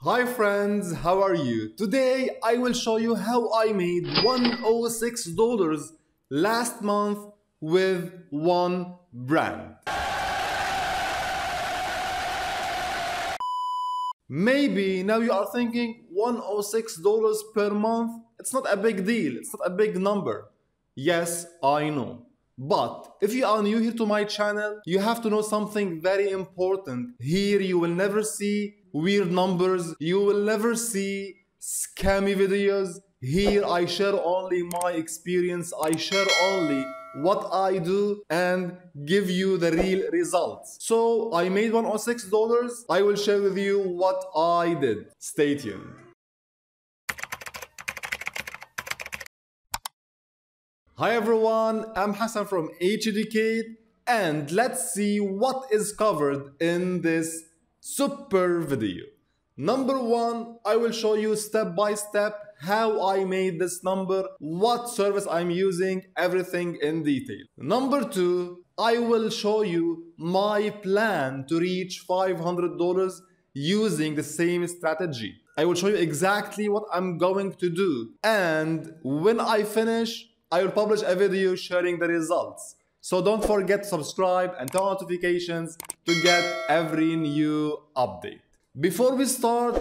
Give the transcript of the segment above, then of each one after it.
Hi friends, how are you? Today I will show you how I made $106 last month with one brand. Maybe now you are thinking $106 per month, it's not a big deal, it's not a big number. Yes, I know. But if you are new here to my channel, you have to know something very important. Here you will never see weird numbers, you will never see scammy videos. Here I share only my experience, I share only what I do and give you the real results. So I made $106, I will share with you what I did. Stay tuned. Hi everyone, I'm Hasan from Educate, and let's see what is covered in this super video. Number one, I will show you step by step how I made this number, what service I'm using, everything in detail. Number two, I will show you my plan to reach $500 using the same strategy. I will show you exactly what I'm going to do, and when I finish, I will publish a video sharing the results. So don't forget to subscribe and turn on notifications to get every new update. Before we start,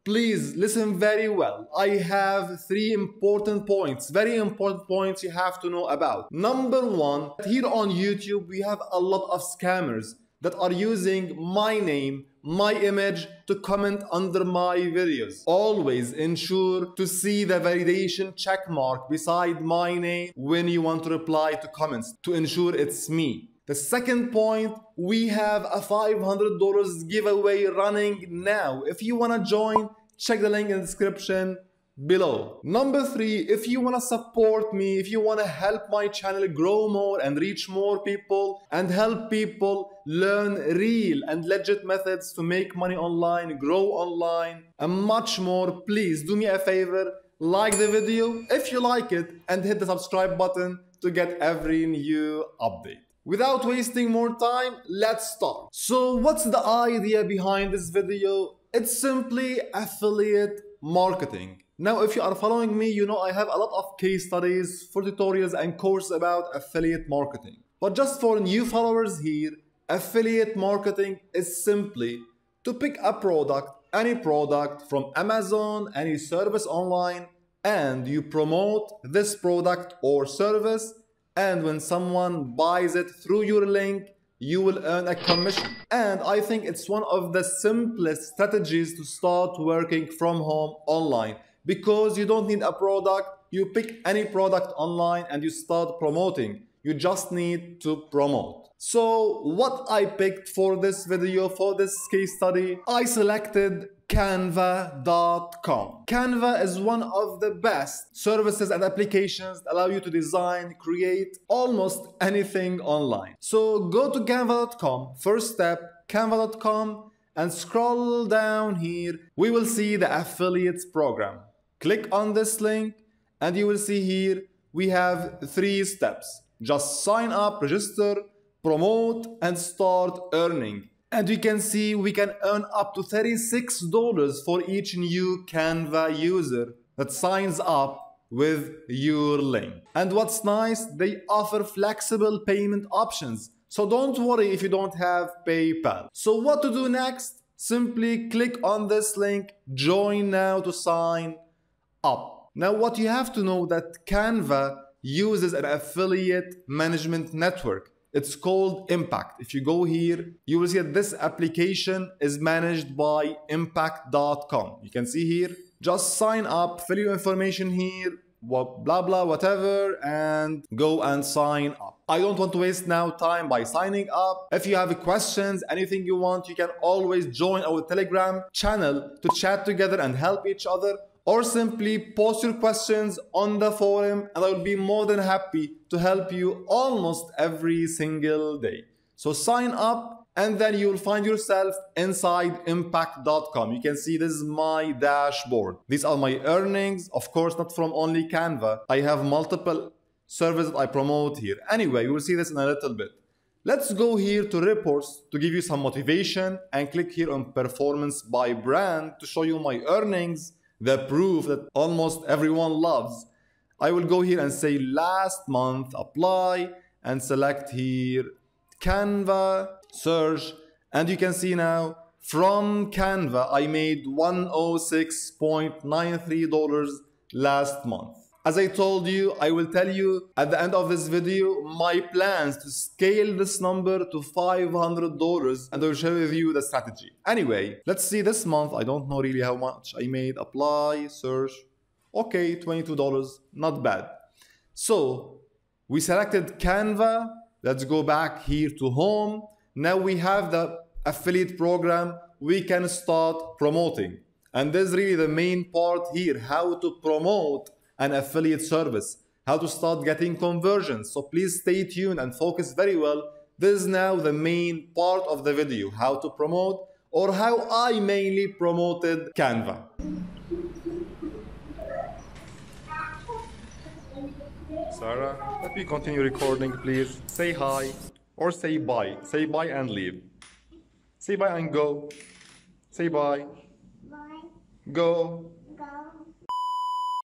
please listen very well. I have three important points, very important points you have to know about. Number one, here on YouTube, we have a lot of scammers that are using my name, my image to comment under my videos. Always ensure to see the validation check mark beside my name when you want to reply to comments to ensure it's me. The second point, we have a $500 giveaway running now. If you want to join, check the link in the description below. Number three, if you want to support me, if you want to help my channel grow more and reach more people and help people learn real and legit methods to make money online, grow online, and much more, please do me a favor, like the video if you like it and hit the subscribe button to get every new update. Without wasting more time, let's start. So what's the idea behind this video? It's simply affiliate marketing. Now, if you are following me, you know I have a lot of case studies for tutorials and courses about affiliate marketing. But just for new followers here, affiliate marketing is simply to pick a product, any product from Amazon, any service online, and you promote this product or service, and when someone buys it through your link, you will earn a commission. And I think it's one of the simplest strategies to start working from home online, because you don't need a product, you pick any product online and you start promoting. You just need to promote. So what I picked for this video, for this case study, I selected Canva.com. Canva is one of the best services and applications that allow you to design, create almost anything online. So go to Canva.com, first step, Canva.com, and scroll down here. We will see the affiliates program. Click on this link and you will see here we have three steps. Just sign up, register, promote, and start earning. And you can see we can earn up to $36 for each new Canva user that signs up with your link. And what's nice, they offer flexible payment options. So don't worry if you don't have PayPal. So what to do next? Simply click on this link, join now to sign up. Now what you have to know that Canva uses an affiliate management network. It's called Impact. If you go here, you will see that this application is managed by impact.com. You can see here, just sign up, fill your information here, blah blah whatever, and go and sign up. I don't want to waste now time by signing up. If you have questions, anything you want, you can always join our Telegram channel to chat together and help each other, or simply post your questions on the forum and I will be more than happy to help you almost every single day. So sign up and then you will find yourself inside impact.com. You can see this is my dashboard. These are my earnings, of course not from only Canva. I have multiple services I promote here. Anyway, you will see this in a little bit. Let's go here to reports to give you some motivation and click here on performance by brand to show you my earnings, the proof that almost everyone loves. I will go here and say last month, apply, and select here Canva, search, and you can see now from Canva I made $106.93 last month. As I told you, I will tell you at the end of this video my plans to scale this number to $500, and I will share with you the strategy. Anyway, let's see this month. I don't know really how much I made. Apply, search. Okay, $22, not bad. So we selected Canva. Let's go back here to home. Now we have the affiliate program. We can start promoting. And this is really the main part here, how to promote an affiliate service, how to start getting conversions. So please stay tuned and focus very well. This is now the main part of the video, how to promote, or how I mainly promoted Canva. Sarah, let me continue recording, please. Say hi or say bye. Say bye and leave. Say bye and go. Say bye. Bye. Go.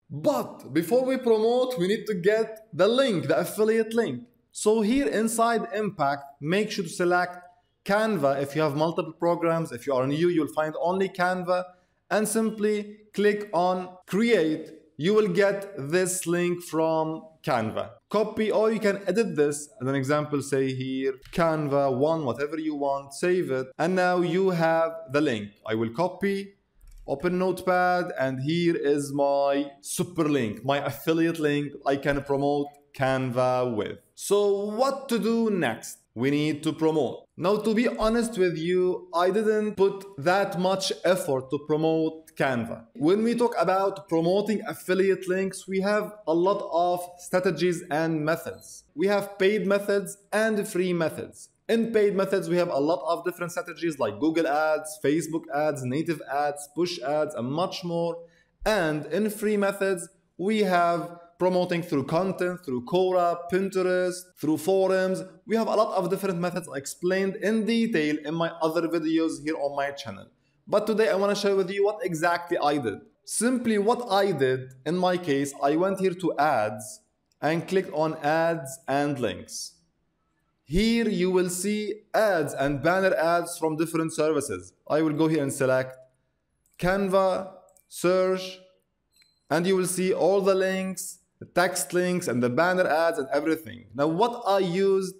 But before we promote, we need to get the link, the affiliate link. So here inside Impact, make sure to select Canva. If you have multiple programs, if you are new, you'll find only Canva, and simply click on create. You will get this link from Canva. Copy, or you can edit this. As an example, say here, Canva 1, whatever you want, save it. And now you have the link. I will copy. Open Notepad, and here is my super link, my affiliate link I can promote Canva with. So what to do next? We need to promote. Now, to be honest with you, I didn't put that much effort to promote Canva. When we talk about promoting affiliate links, we have a lot of strategies and methods. We have paid methods and free methods. In paid methods, we have a lot of different strategies like Google ads, Facebook ads, native ads, push ads, and much more. And in free methods, we have promoting through content, through Quora, Pinterest, through forums. We have a lot of different methods explained in detail in my other videos here on my channel. But today I want to share with you what exactly I did. Simply what I did, in my case, I went here to ads and clicked on ads and links. Here you will see ads and banner ads from different services. I will go here and select Canva, search, and you will see all the links, the text links, and the banner ads and everything. Now what I used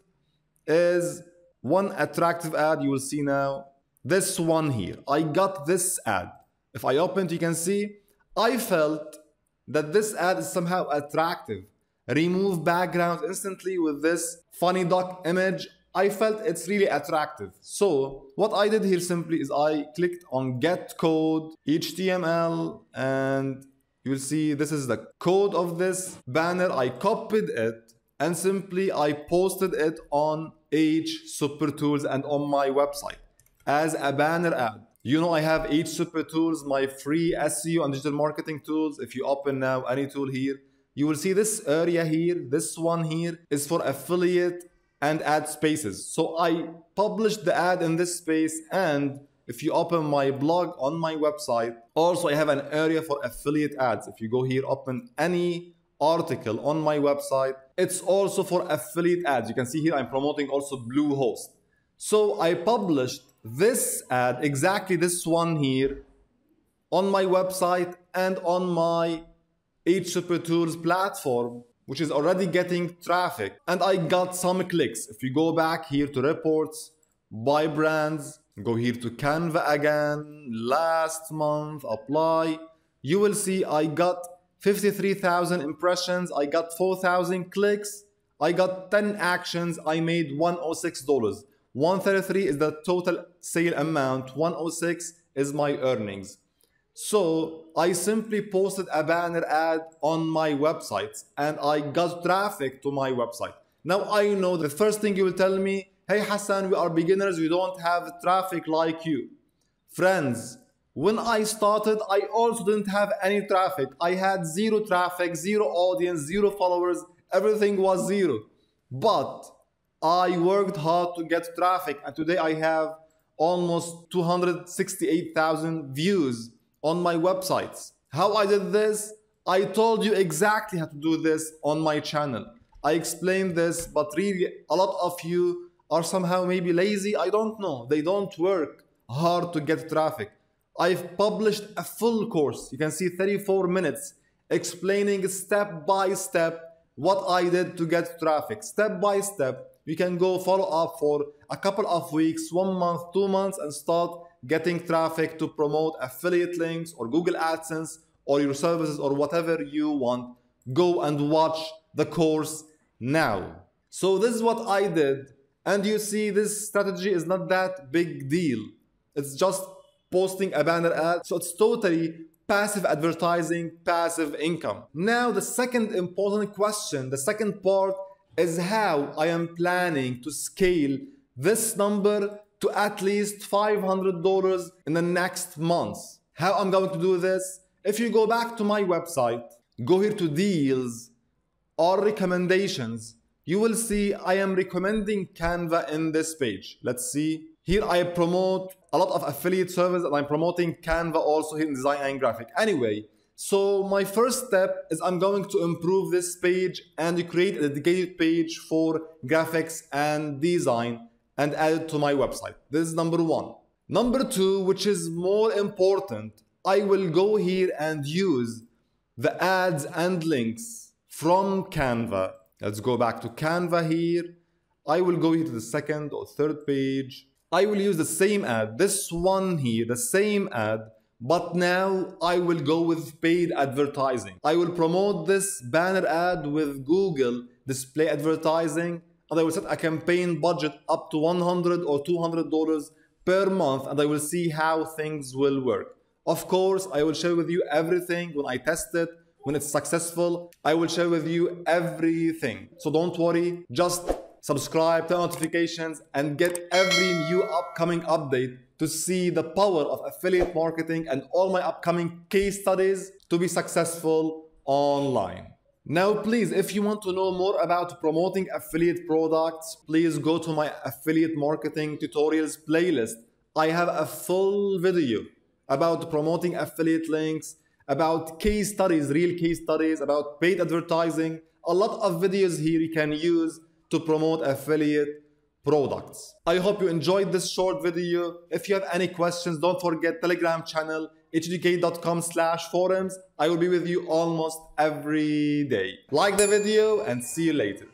is one attractive ad. You will see now this one here. I got this ad. If I open it, you can see I felt that this ad is somehow attractive. Remove background instantly with this funny duck image. I felt it's really attractive. So what I did here simply is I clicked on get code HTML, and you will see this is the code of this banner. I copied it and simply I posted it on H Super Tools and on my website as a banner ad. You know I have H Super Tools, my free SEO and digital marketing tools. If you open now any tool here, you will see this area here, this one here is for affiliate and ad spaces. So I published the ad in this space, and if you open my blog on my website, also I have an area for affiliate ads. If you go here, open any article on my website, it's also for affiliate ads. You can see here I'm promoting also Bluehost. So I published this ad, exactly this one here, on my website and on my H Super Tools platform, which is already getting traffic, and I got some clicks. If you go back here to reports, by brands, go here to Canva again, last month, apply, you will see I got 53,000 impressions, I got 4,000 clicks, I got 10 actions, I made $106. 133 is the total sale amount, 106 is my earnings. So I simply posted a banner ad on my website and I got traffic to my website. Now I know the first thing you will tell me, hey Hasan, we are beginners, we don't have traffic like you. Friends, when I started, I also didn't have any traffic. I had zero traffic, zero audience, zero followers, everything was zero. But I worked hard to get traffic, and today I have almost 268,000 views on my websites. How I did this? I told you exactly how to do this on my channel. I explained this, but really a lot of you are somehow maybe lazy. I don't know. They don't work hard to get traffic. I've published a full course. You can see 34 minutes explaining step by step what I did to get traffic. Step by step. You can go follow up for a couple of weeks, 1 month, 2 months, and start getting traffic to promote affiliate links or Google AdSense or your services or whatever you want. Go and watch the course now. So this is what I did. And you see, this strategy is not that big deal. It's just posting a banner ad. So it's totally passive advertising, passive income. Now, the second important question, the second part, is how I am planning to scale this number to at least $500 in the next months. How I'm going to do this? If you go back to my website, go here to deals or recommendations, you will see I am recommending Canva in this page. Let's see. Here I promote a lot of affiliate services, and I'm promoting Canva also here in design and graphic. Anyway, so my first step is I'm going to improve this page and create a dedicated page for graphics and design and add it to my website. This is number one. Number two, which is more important, I will go here and use the ads and links from Canva. Let's go back to Canva here. I will go here to the second or third page. I will use the same ad, this one here, the same ad, but now I will go with paid advertising. I will promote this banner ad with Google display advertising, and I will set a campaign budget up to $100 or $200 per month, and I will see how things will work. Of course, I will share with you everything when I test it. When it's successful, I will share with you everything. So don't worry, just subscribe, turn notifications, and get every new upcoming update to see the power of affiliate marketing and all my upcoming case studies to be successful online. Now, please, if you want to know more about promoting affiliate products, please go to my affiliate marketing tutorials playlist. I have a full video about promoting affiliate links, about case studies, real case studies, about paid advertising. A lot of videos here you can use to promote affiliate products. I hope you enjoyed this short video. If you have any questions, don't forget Telegram channel, hducate.com/forums. I will be with you almost every day. Like the video and see you later.